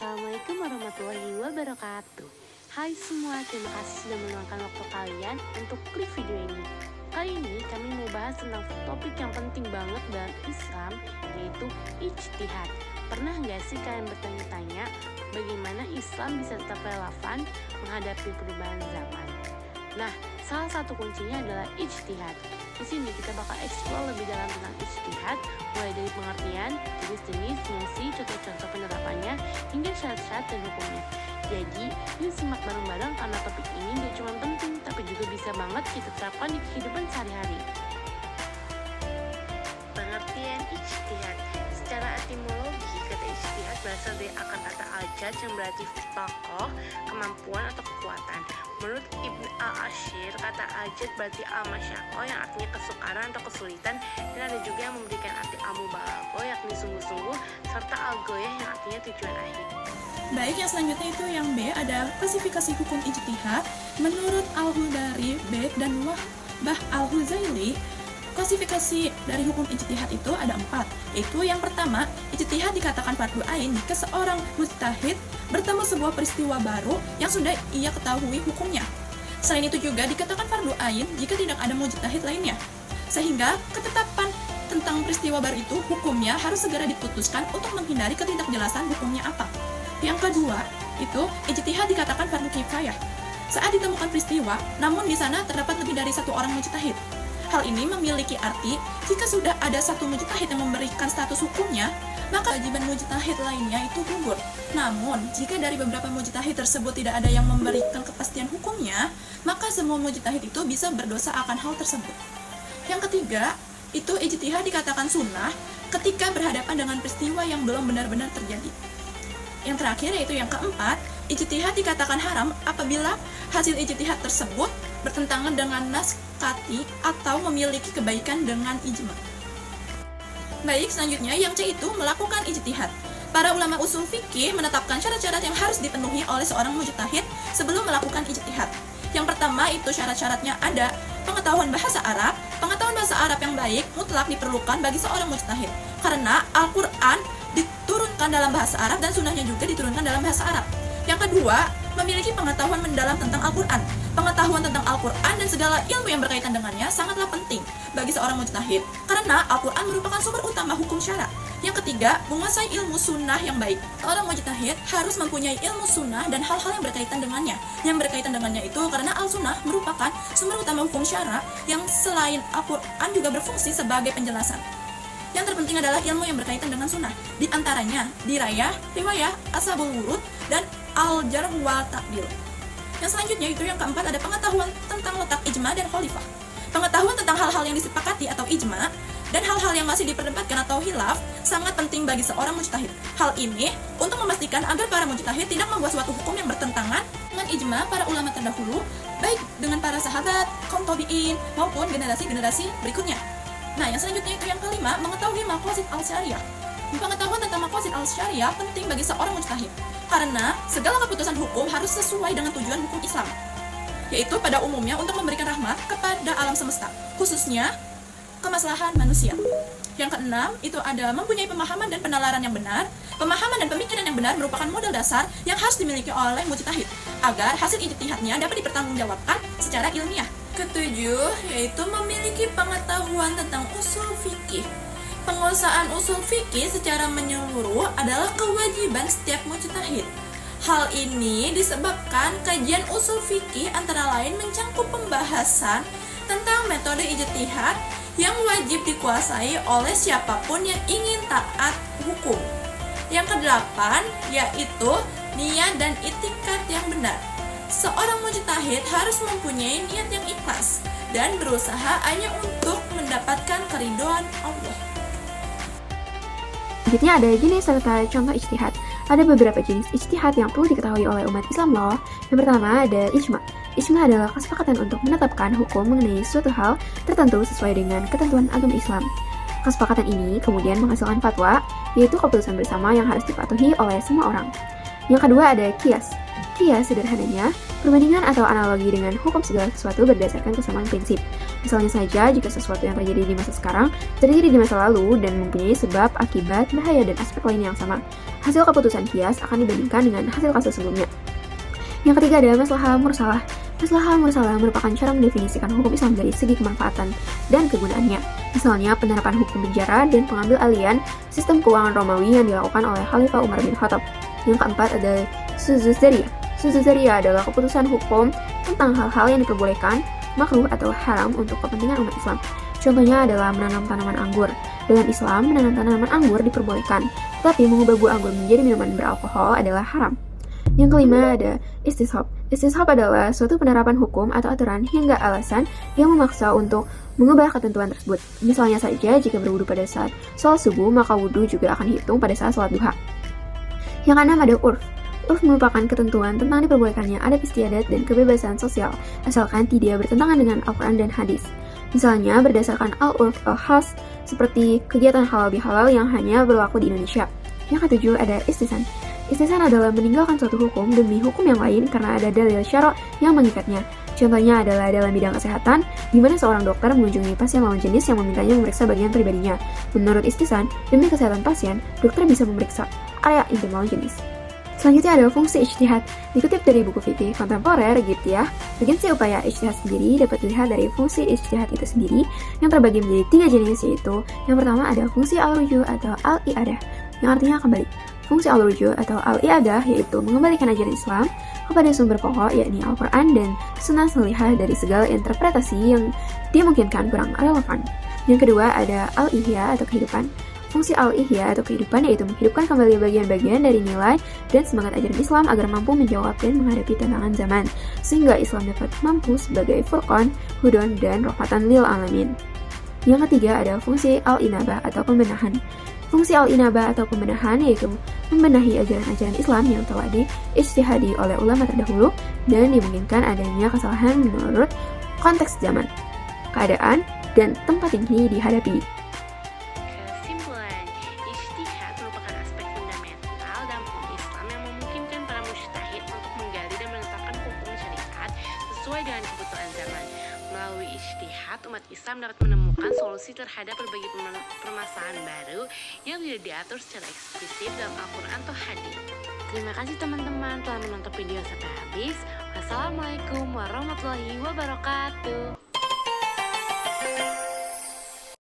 Assalamualaikum warahmatullahi wabarakatuh. Hai semua, terima kasih sudah meluangkan waktu kalian untuk klik video ini. Kali ini kami mau bahas tentang topik yang penting banget dalam Islam, yaitu ijtihad. Pernah nggak sih kalian bertanya-tanya bagaimana Islam bisa tetap relevan menghadapi perubahan zaman? Nah, salah satu kuncinya adalah ijtihad. Di sini kita bakal eksplor lebih dalam tentang ijtihad, mulai dari pengertian, jenis-jenis, fungsi, contoh-contoh penerapannya, hingga syarat-syarat dan hukumnya. Jadi, yuk simak bareng-bareng karena topik ini gak cuma penting, tapi juga bisa banget kita terapkan di kehidupan sehari-hari. Pengertian ijtihad. Secara etimologi, kata ijtihad berasal dari akar kata ajad yang berarti faqih, kemampuan atau kekuatan. Menurut Ibn al-Ashir, kata ajad berarti al-masyaqqah yang artinya kesukaran atau kesulitan, dan ada juga yang memberikan arti al-mubalaghah yakni sungguh-sungguh, serta al-ghayah yang artinya tujuan akhir. Baik, yang selanjutnya itu yang B, ada klasifikasi hukum ijtihad. Menurut Al-Hudari, B, dan Wahbah Al-Huzaili, klasifikasi dari hukum ijtihad itu ada 4, yaitu yang pertama, ijtihad dikatakan fardu ain jika seorang mujtahid bertemu sebuah peristiwa baru yang sudah ia ketahui hukumnya. Selain itu juga dikatakan fardu ain jika tidak ada mujtahid lainnya, sehingga ketetapan tentang peristiwa baru itu hukumnya harus segera diputuskan untuk menghindari ketidakjelasan hukumnya apa. Yang kedua, itu ijtihad dikatakan fardu kifayah saat ditemukan peristiwa, namun di sana terdapat lebih dari satu orang mujtahid. Hal ini memiliki arti jika sudah ada satu mujtahid yang memberikan status hukumnya, maka kewajiban mujtahid lainnya itu gugur. Namun, jika dari beberapa mujtahid tersebut tidak ada yang memberikan kepastian hukumnya, maka semua mujtahid itu bisa berdosa akan hal tersebut. Yang ketiga, itu ijtihad dikatakan sunnah ketika berhadapan dengan peristiwa yang belum benar-benar terjadi. Yang terakhir yaitu yang keempat, ijtihad dikatakan haram apabila hasil ijtihad tersebut bertentangan dengan nas qati atau memiliki kebaikan dengan ijma. Baik, selanjutnya yang C itu melakukan ijtihad. Para ulama usul fikih menetapkan syarat-syarat yang harus dipenuhi oleh seorang mujtahid sebelum melakukan ijtihad. Yang pertama itu syarat-syaratnya ada pengetahuan bahasa Arab. Pengetahuan bahasa Arab yang baik mutlak diperlukan bagi seorang mujtahid karena Al-Quran diturunkan dalam bahasa Arab dan sunnahnya juga diturunkan dalam bahasa Arab. Yang kedua, memiliki pengetahuan mendalam tentang Al-Quran. Pengetahuan tentang Al-Quran dan segala ilmu yang berkaitan dengannya sangatlah penting bagi seorang mujtahid karena Al-Quran merupakan sumber utama hukum syara. Yang ketiga, menguasai ilmu sunnah yang baik. Seorang mujtahid harus mempunyai ilmu sunnah dan hal-hal yang berkaitan dengannya. Yang berkaitan dengannya itu karena al-sunnah merupakan sumber utama hukum syara yang selain Al-Quran juga berfungsi sebagai penjelasan. Yang terpenting adalah ilmu yang berkaitan dengan sunnah. Di antaranya dirayah, riwayah, ashabul wurud, dan al-jarh wa ta'dil. Yang selanjutnya itu yang keempat ada pengetahuan tentang letak ijma dan khalifah. Pengetahuan tentang hal-hal yang disepakati atau ijma dan hal-hal yang masih diperdebatkan atau khilaf sangat penting bagi seorang mujtahid. Hal ini untuk memastikan agar para mujtahid tidak membuat suatu hukum yang bertentangan dengan ijma para ulama terdahulu, baik dengan para sahabat, kaum tabi'in maupun generasi-generasi berikutnya. Nah, yang selanjutnya itu yang kelima, mengetahui maqasid al-syariah. Pengetahuan tentang maqasid al-syariah penting bagi seorang mujtahid karena segala keputusan hukum harus sesuai dengan tujuan hukum Islam, yaitu pada umumnya untuk memberikan rahmat kepada alam semesta, khususnya kemaslahan manusia. Yang keenam, itu ada mempunyai pemahaman dan penalaran yang benar. Pemahaman dan pemikiran yang benar merupakan modal dasar yang harus dimiliki oleh mujtahid agar hasil ijtihadnya dapat dipertanggungjawabkan secara ilmiah. Ketujuh, yaitu memiliki pengetahuan tentang usul fikih. Penguasaan usul fikih secara menyeluruh adalah kewajiban setiap mujtahid. Hal ini disebabkan kajian usul fikih antara lain mencangkup pembahasan tentang metode ijtihad yang wajib dikuasai oleh siapapun yang ingin taat hukum. Yang kedelapan, yaitu niat dan itikad yang benar. Seorang mujtahid harus mempunyai niat yang ikhlas dan berusaha hanya untuk mendapatkan keridhaan Allah. Selanjutnya ada jenis serta contoh ijtihad. Ada beberapa jenis ijtihad yang perlu diketahui oleh umat Islam loh. Yang pertama ada ijma. Ijma adalah kesepakatan untuk menetapkan hukum mengenai suatu hal tertentu sesuai dengan ketentuan agama Islam. Kesepakatan ini kemudian menghasilkan fatwa, yaitu keputusan bersama yang harus dipatuhi oleh semua orang. Yang kedua ada qiyas. Qiyas sederhananya perbandingan atau analogi dengan hukum segala sesuatu berdasarkan kesamaan prinsip. Misalnya saja jika sesuatu yang terjadi di masa sekarang terjadi di masa lalu dan mempunyai sebab, akibat, bahaya, dan aspek lain yang sama. Hasil keputusan kias akan dibandingkan dengan hasil kasus sebelumnya. Yang ketiga adalah maslahah mursalah. Maslahah mursalah merupakan cara mendefinisikan hukum Islam dari segi kemanfaatan dan kegunaannya. Misalnya penerapan hukum penjara dan pengambil alihan sistem keuangan Romawi yang dilakukan oleh Khalifah Umar bin Khattab. Yang keempat adalah suzuz dzariyah. Suzuz dzariyah adalah keputusan hukum tentang hal-hal yang diperbolehkan, makruh atau haram untuk kepentingan umat Islam. Contohnya adalah menanam tanaman anggur. Dalam Islam, menanam tanaman anggur diperbolehkan, tetapi mengubah buah anggur menjadi minuman beralkohol adalah haram. Yang kelima ada istishab. Istishab adalah suatu penerapan hukum atau aturan hingga alasan yang memaksa untuk mengubah ketentuan tersebut. Misalnya saja, jika berwudu pada saat sholat subuh, maka wudu juga akan dihitung pada saat sholat duha. Yang keenam ada urf. Urf merupakan ketentuan tentang diperbolehkannya adat istiadat dan kebebasan sosial, asalkan tidak bertentangan dengan Al-Quran dan hadis. Misalnya berdasarkan al-urf al-khas, seperti kegiatan halal bihalal yang hanya berlaku di Indonesia. Yang ketujuh ada istihsan. Istihsan adalah meninggalkan suatu hukum demi hukum yang lain karena ada dalil syara' yang mengikatnya. Contohnya adalah dalam bidang kesehatan, di mana seorang dokter mengunjungi pasien lawan jenis yang memintanya memeriksa bagian pribadinya. Menurut istihsan, demi kesehatan pasien, dokter bisa memeriksa area intim lawan jenis. Selanjutnya ada fungsi ijtihad. Dikutip dari buku fikih kontemporer gitu ya. Urgensi upaya ijtihad sendiri dapat dilihat dari fungsi ijtihad itu sendiri yang terbagi menjadi 3 jenis, yaitu yang pertama ada fungsi al-ruju' atau al-i'adah, yang artinya kembali. Fungsi al-ruju' atau al-i'adah yaitu mengembalikan ajaran Islam kepada sumber pokok, yakni Al-Quran dan Sunnah Salihah dari segala interpretasi yang dimungkinkan kurang relevan. Yang kedua ada al-ihya atau kehidupan. Fungsi al-ihya atau kehidupan yaitu menghidupkan kembali bagian-bagian dari nilai dan semangat ajaran Islam agar mampu menjawab dan menghadapi tantangan zaman, sehingga Islam dapat mampu sebagai furqan, hudon, dan rahmatan lil alamin. Yang ketiga ada fungsi al-inabah atau pembenahan. Fungsi al-inabah atau pembenahan yaitu membenahi ajaran-ajaran Islam yang telah diijtihadi oleh ulama terdahulu dan dimungkinkan adanya kesalahan menurut konteks zaman, keadaan, dan tempat yang kini dihadapi. Kesimpulan, ijtihad merupakan aspek fundamental dalam hukum Islam yang memungkinkan para mujtahid untuk menggali dan menetapkan hukum syariat sesuai dengan kebutuhan zaman. Melalui ijtihad, umat Islam dapat menemukan solusi terhadap berbagai permasalahan baru yang tidak diatur secara eksplisit dalam Al-Quran atau hadis. Terima kasih teman-teman telah menonton video sampai habis. Wassalamualaikum warahmatullahi wabarakatuh.